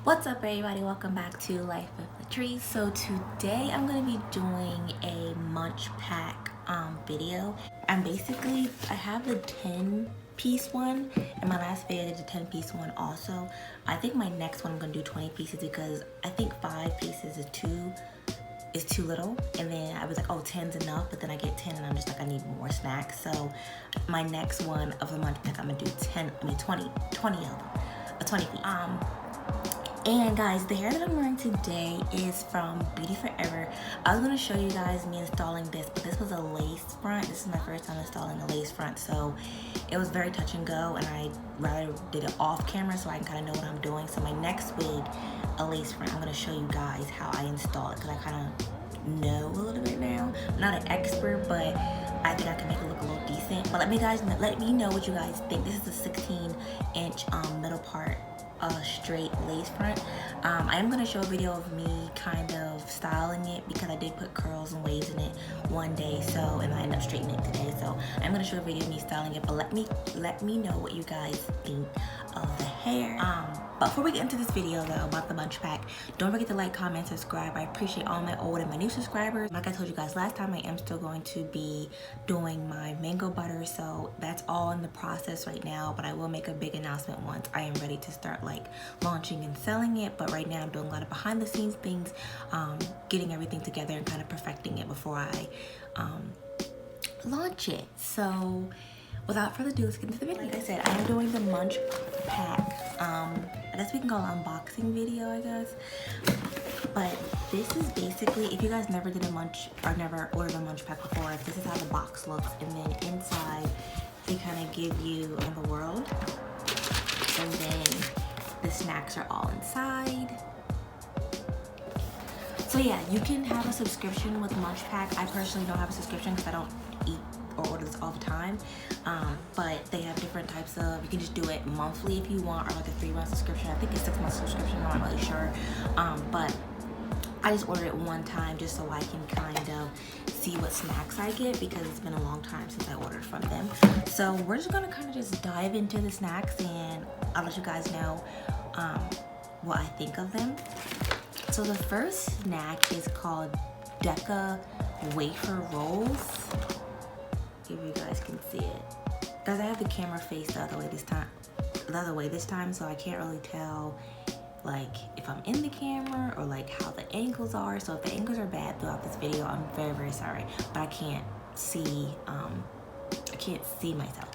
What's up, everybody? Welcome back to Life with the Trees. So today I'm going to be doing a MunchPak video. I have the 10-piece one, and my last video I did the 10-piece one also. I think my next one I'm going to do 20 pieces because I think 5 pieces is too little, and then I was like, oh, 10's enough, but then I get 10 and I'm just like, I need more snacks. So my next one of the MunchPak, I'm going to do 20 of them, a 20 piece. And guys, the hair that I'm wearing today is from Beauty Forever. I was going to show you guys me installing this, but this was a lace front. This is my first time installing a lace front, so it was very touch and go, and I rather did it off camera so I can kind of know what I'm doing. So my next wig, a lace front, I'm going to show you guys how I install it because I kind of know a little bit now. I'm not an expert, but I think I can make it look a little decent. But let me know what you guys think. This is a 16-inch middle part straight lace front. I am going to show a video of me kind of styling it because I did put curls and waves in it one day, so, and I ended up straightening it today. So I'm going to show a video of me styling it, but let me know what you guys think of the hair. But before we get into this video though about the MunchPak, don't forget to like, comment, subscribe. I appreciate all my old and my new subscribers. Like I told you guys last time, I am still going to be doing my mango butter, so that's all in the process right now, but I will make a big announcement once I am ready to start like launching and selling it. But right now I'm doing a lot of behind the scenes things, getting everything together and kind of perfecting it before I launch it. So without further ado, let's get into the video. Like I said, I am doing the MunchPak. I guess we can call it an unboxing video, I guess. But this is basically, if you guys never did never ordered a MunchPak before, this is how the box looks. And then inside, they kind of give you the world. And then the snacks are all inside. So yeah, you can have a subscription with MunchPak. I personally don't have a subscription because I don't eat or order this all the time, but they have different types of, you can just do it monthly if you want, or like a 3-month subscription. I think it's 6-month subscription, I'm not really sure, but I just ordered it one time just so I can kind of see what snacks I get because it's been a long time since I ordered from them. So we're just gonna kind of just dive into the snacks and I'll let you guys know what I think of them. So the first snack is called Deca Wafer Rolls. If you guys can see it. Guys, I have the camera faced the other way this time, so I can't really tell like if I'm in the camera or like how the angles are. So if the angles are bad throughout this video, I'm very, very sorry. But I can't see myself.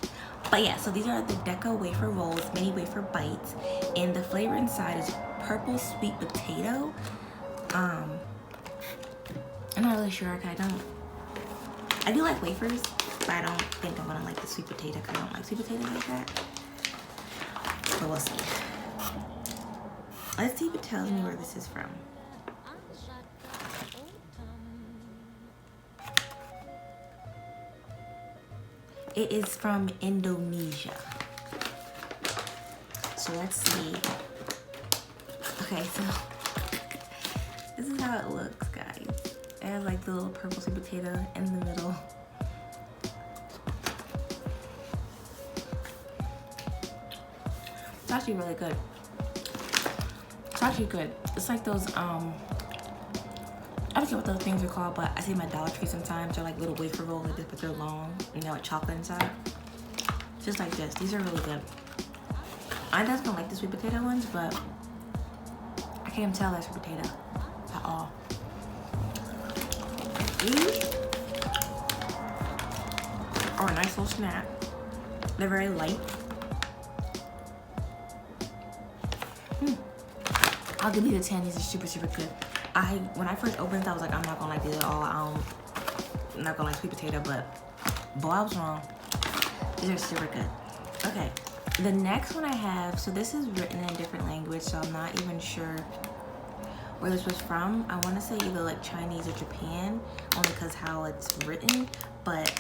But yeah, so these are the Deca Wafer Rolls, mini wafer bites, and the flavor inside is purple sweet potato. I'm not really sure. I do like wafers, but I don't think I'm gonna like the sweet potato because I don't like sweet potatoes like that. But we'll see. Let's see if it tells me where this is from. It is from Indonesia. So let's see. Okay, so this is how it looks, guys. It has like the little purple sweet potato in the middle. It's actually really good. It's actually good. It's like those, I don't know what those things are called, but I see my Dollar Tree sometimes. They're like little wafer rolls like this, but they're long, and they're with chocolate inside. Just like this. These are really good. I just don't like the sweet potato ones, but I can't tell that's sweet potato at all. These are a nice little snack. They're very light. I'll give you the 10. These are super, super good. When I first opened it, I was like, I'm not gonna like these at all. I'm not gonna like sweet potato, but boy, I was wrong. These are super good. Okay, the next one I have, so this is written in a different language, so I'm not even sure where this was from. I want to say either like Chinese or Japan, only because how it's written, but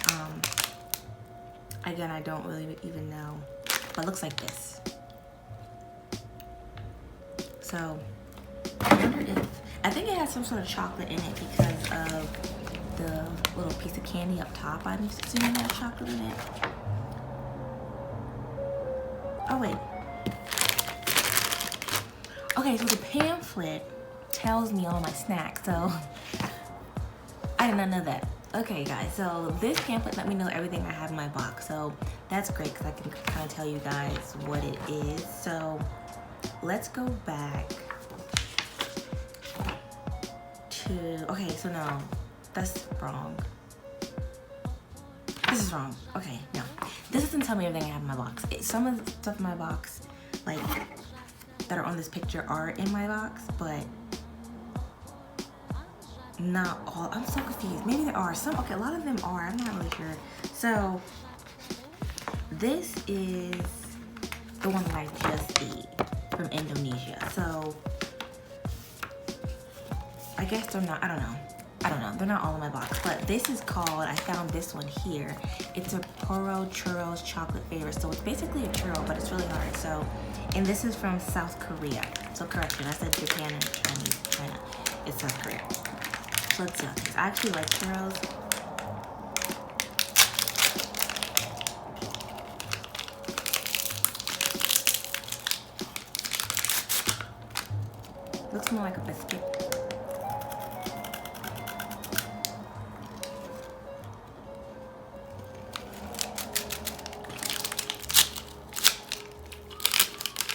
again, I don't really even know, but it looks like this. So I think it has some sort of chocolate in it because of the little piece of candy up top. I'm assuming it has chocolate in it. Oh wait. Okay, so the pamphlet tells me all my snacks, so I did not know that. Okay, guys, so this pamphlet let me know everything I have in my box, so that's great because I can kind of tell you guys what it is. So let's go back to, okay, so no, that's wrong. This is wrong. Okay, no. This doesn't tell me everything I have in my box. Some of the stuff in my box, like, that are on this picture are in my box, but not all. I'm so confused. Maybe there are some. Okay, a lot of them are. I'm not really sure. So this is the one that I just ate from Indonesia. So I guess they're not. I don't know. They're not all in my box. But this is called, I found this one here. It's a Choco Churros chocolate flavor. So it's basically a churro, but it's really hard. So, and this is from South Korea. So correction, I said Japan and Chinese, China. It's South Korea. So let's see how it tastes. I actually like churros. Looks more like a biscuit.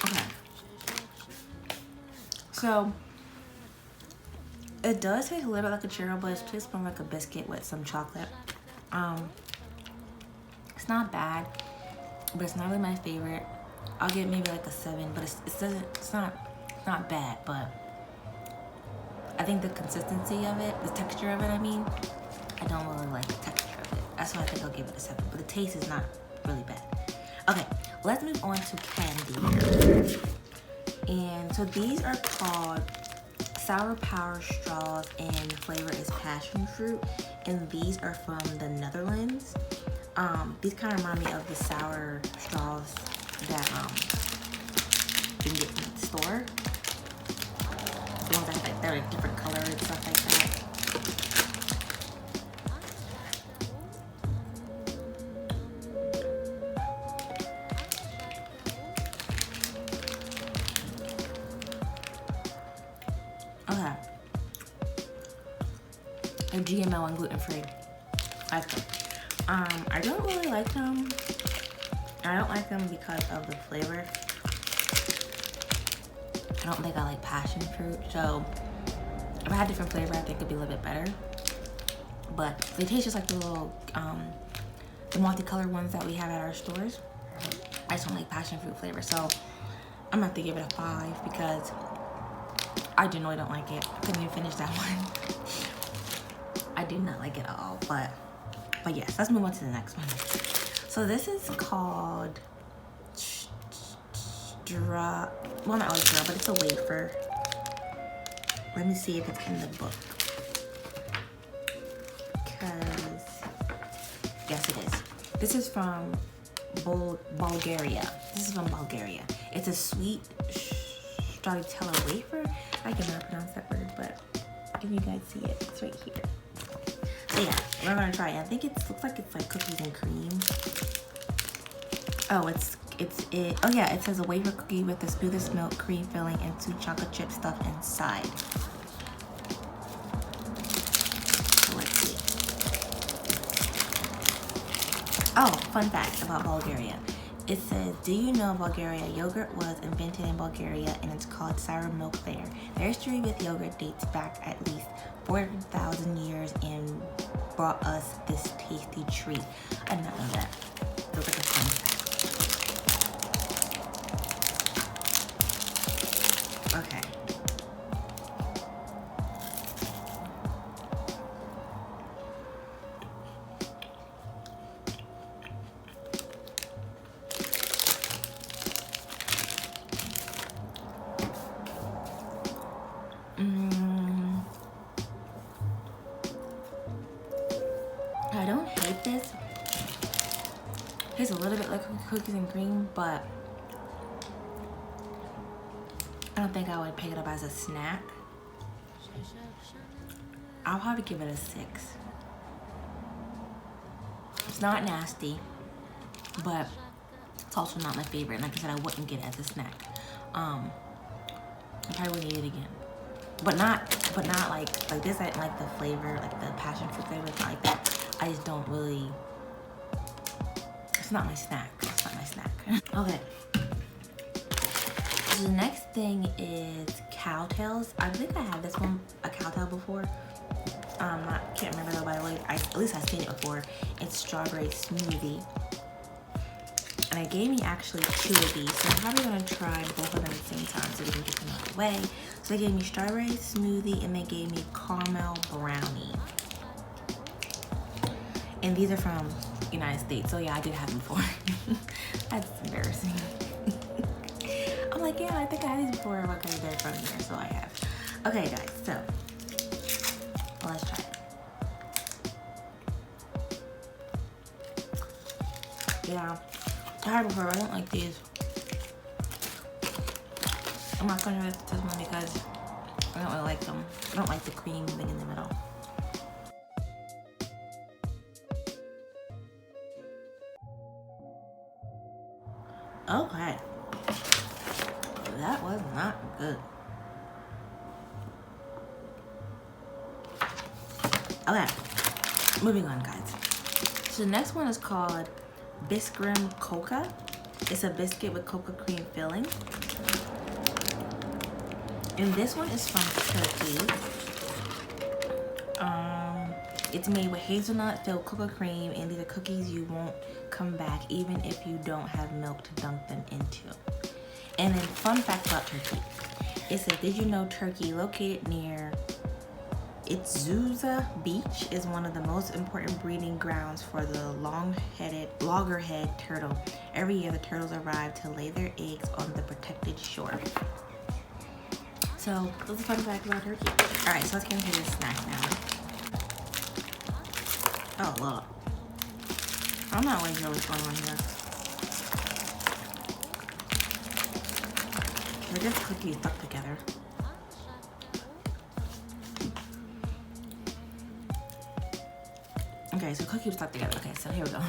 Okay. So it does taste a little bit like a churro, but it tastes more like a biscuit with some chocolate. It's not bad, but it's not really my favorite. I'll give it maybe like a 7, but it's not bad, but I think the consistency of it, the texture of it, I mean, I don't really like the texture of it. That's why I think I'll give it a 7, but the taste is not really bad. Okay, let's move on to candy. And so these are called Sour Power Straws, and the flavor is passion fruit, and these are from the Netherlands. These kind of remind me of the sour straws that you can get from the store. The ones that they're like different colors and stuff like that. Okay. They're GMO and gluten-free. That's good. I don't really like them. I don't like them because of the flavor. I don't think I like passion fruit, so if I had different flavor, I think it'd be a little bit better. But they taste just like the little, the multicolored ones that we have at our stores. I just don't like passion fruit flavor, so I'm gonna have to give it a 5 because I genuinely don't like it. I couldn't even finish that one. I do not like it at all, but yes, let's move on to the next one. So this is called well, not always straw, but it's a wafer. Let me see if it's in the book. Because, yes it is. This is from Bulgaria. It's a sweet Strawwell wafer. I cannot pronounce that word, but if you guys see it, it's right here. So yeah, we're gonna try it. I think it looks like it's like cookies and cream. Oh, oh yeah, it says a wafer cookie with the smoothest milk cream filling and 2 chocolate chips stuffed inside. So let's see. Oh, fun fact about Bulgaria. It says, do you know Bulgaria yogurt was invented in Bulgaria and it's called sour milk there. Their history with yogurt dates back at least 400,000 years and brought us this tasty treat. I did not know that. Feels like a fun fact. Okay. I don't hate this. It tastes a little bit like cookies and cream, but I don't think I would pick it up as a snack. I'll probably give it a 6. It's not nasty, but it's also not my favorite. Like I said, I wouldn't get it as a snack. I probably would eat it again. But not like this. I like the flavor, like the passion fruit flavor. It's not like that. I just don't really. It's not my snack. It's not my snack. Okay. So the next thing is Cowtails. I think I had this one, a Cowtail before. I can't remember though, by the way. At least I've seen it before. It's strawberry smoothie. And it gave me actually 2 of these. So I'm probably gonna try both of them at the same time so we can get them out of the way. So they gave me strawberry smoothie and they gave me caramel brownie. And these are from United States. So yeah, I did have them before. That's embarrassing. I'm like, yeah, I think I had these before. Okay, they're from here, so I have. Okay, guys, so let's try it. Yeah, I had before. I don't like these. I'm not gonna try this one because I don't really like them. I don't like the cream thing in the middle. Okay. That was not good. Okay, moving on, guys. So the next one is called Biscuit Coca. It's a biscuit with cocoa cream filling. And this one is from Turkey. It's made with hazelnut filled cocoa cream, and these are cookies you won't come back even if you don't have milk to dunk them into. And then fun fact about Turkey. It says, did you know Turkey, located near Itzuza Beach, is one of the most important breeding grounds for the loggerhead turtle. Every year the turtles arrive to lay their eggs on the protected shore. So that's a fun fact about Turkey. All right, so let's get into this snack now. Oh, look. I'm not really sure what's going on here. They're just cookies stuck together. Okay, so cookies stuck together. Okay, so here we go.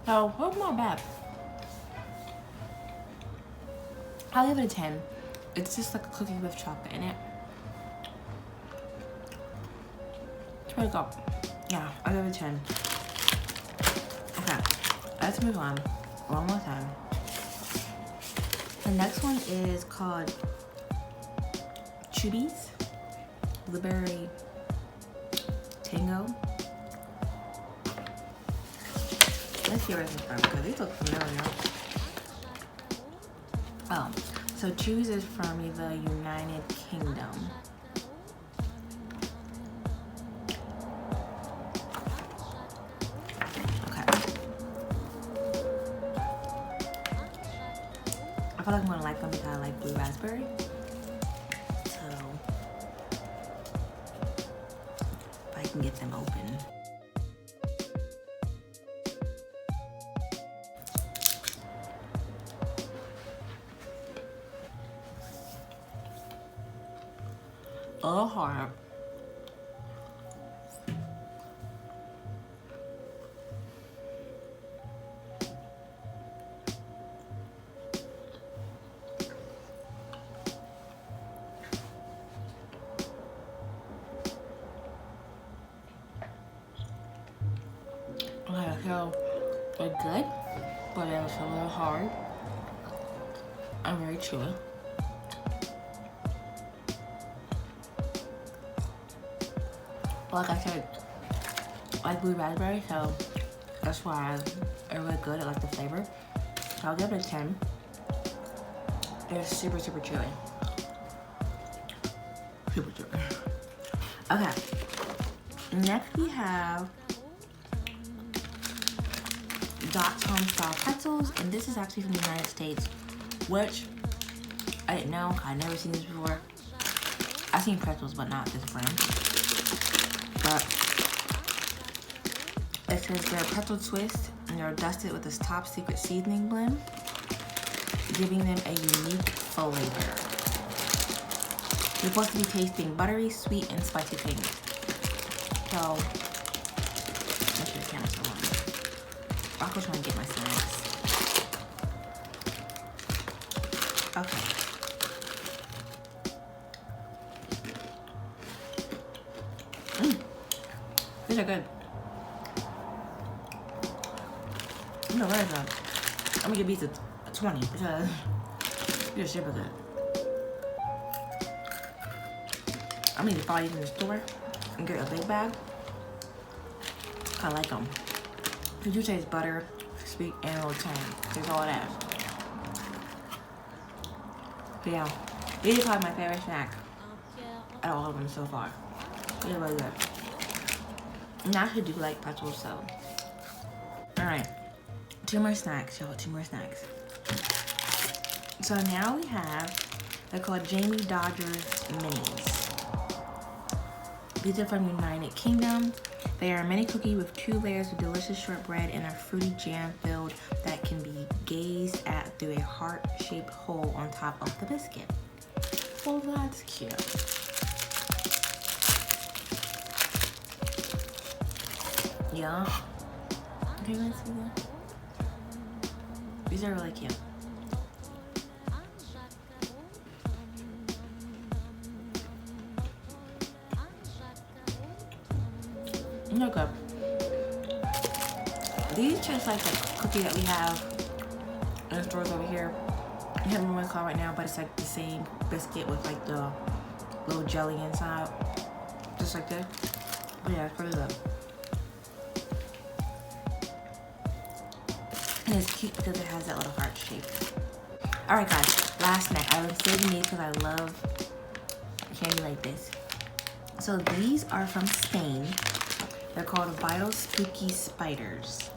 So, what's not bad? I'll give it a 10. It's just like a cookie with chocolate in it. It's pretty good. Yeah, I'll give it a 10. Okay, let's move on. One more time. The next one is called Chubbies Blueberry Tango. Let's see where this is from because these look familiar. Oh, so Chubbies is from the United Kingdom. Okay. I feel like I'm gonna like them because I like blue raspberry. So, if I can get them open. A little hard. Okay, so they're good, but it was a little hard. I'm very chewy. Like I said, I like blue raspberry, so that's why they're really good. I like the flavor. So I'll give it a 10. They're super, super chewy. Super chewy. Okay. Next we have Dot's Home Style Pretzels, and this is actually from the United States, which I didn't know. I'd never seen this before. I've seen pretzels, but not this brand. But It says they're Petrol Twist and they're dusted with this top secret seasoning blend, giving them a unique flavor. You're supposed to be tasting buttery, sweet, and spicy things. So, make sure the camera's on. I'll go try and get my snacks. Okay. These are good. No, where is that? I'm gonna give these a 20 because they're super good. I'm gonna buy these in the store and get a big bag. I like them. They do taste butter, sweet, and a little tang. That's all it has. But yeah, these are probably my favorite snack out of all of them so far. They're really good. And I actually do like pretzels, so. Alright, 2 more snacks, y'all. 2 more snacks. So now we have, they're called Jamie Dodgers Minis. These are from United Kingdom. They are a mini cookie with 2 layers of delicious shortbread and a fruity jam filled that can be gazed at through a heart-shaped hole on top of the biscuit. Well, that's cute. Yeah. Okay, let's see that. These are really cute. They're good. These taste like the cookie that we have in the stores over here. I can't remember what it's called right now, but it's like the same biscuit with like the little jelly inside. Just like this. But yeah, it's pretty good. And it's cute because it has that little heart shape. Alright guys, last snack. I was saving these because I love candy like this. So these are from Spain. They're called Vital Spooky Spiders.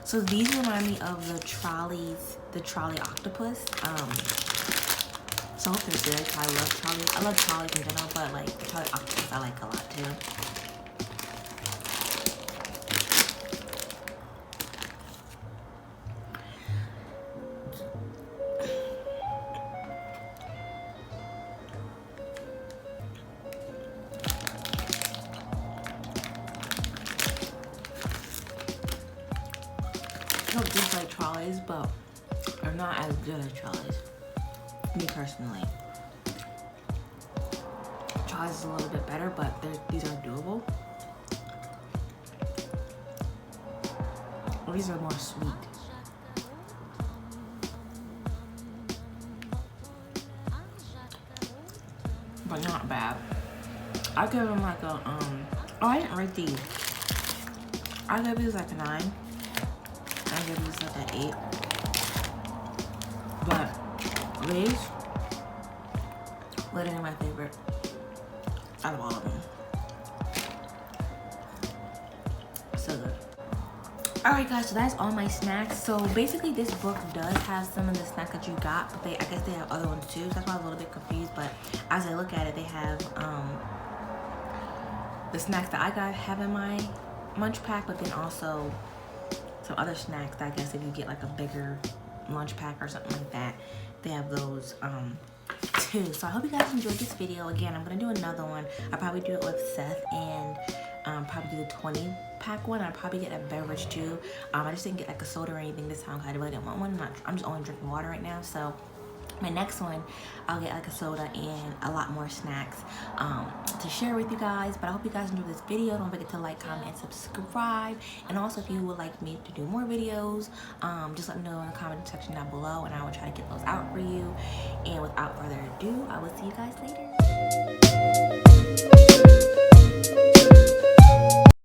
So these remind me of the trolley octopus. So I hope they're good. I love trolleys. I love trolleys in general, but like the trolley octopus I like a lot too. I don't just like trolleys, but they're not as good as trolleys. Me personally. Trolleys is a little bit better, but these are doable. Well, these are more sweet. But not bad. I give them like a oh, I didn't rate these. I give these like a 9. I give these like an 8. But these literally my favorite out of all of them. So good. Alright guys, so that's all my snacks. So basically this book does have some of the snacks that you got, but I guess they have other ones too, so that's why I was a little bit confused. But as I look at it, they have the snacks that I have in my munch pack, but then also some other snacks that I guess if you get like a bigger lunch pack or something like that, they have those too. So I hope you guys enjoyed this video. Again, I'm gonna do another one. I'll probably do it with Seth and probably do the 20 pack one. I'll probably get a beverage too. I just didn't get like a soda or anything this time because I really didn't want one. I'm just only drinking water right now. So my next one, I'll get like a soda and a lot more snacks to share with you guys. But I hope you guys enjoyed this video. Don't forget to like, comment, and subscribe. And also if you would like me to do more videos, just let me know in the comment section down below and I will try to get those out for you. And without further ado, I will see you guys later.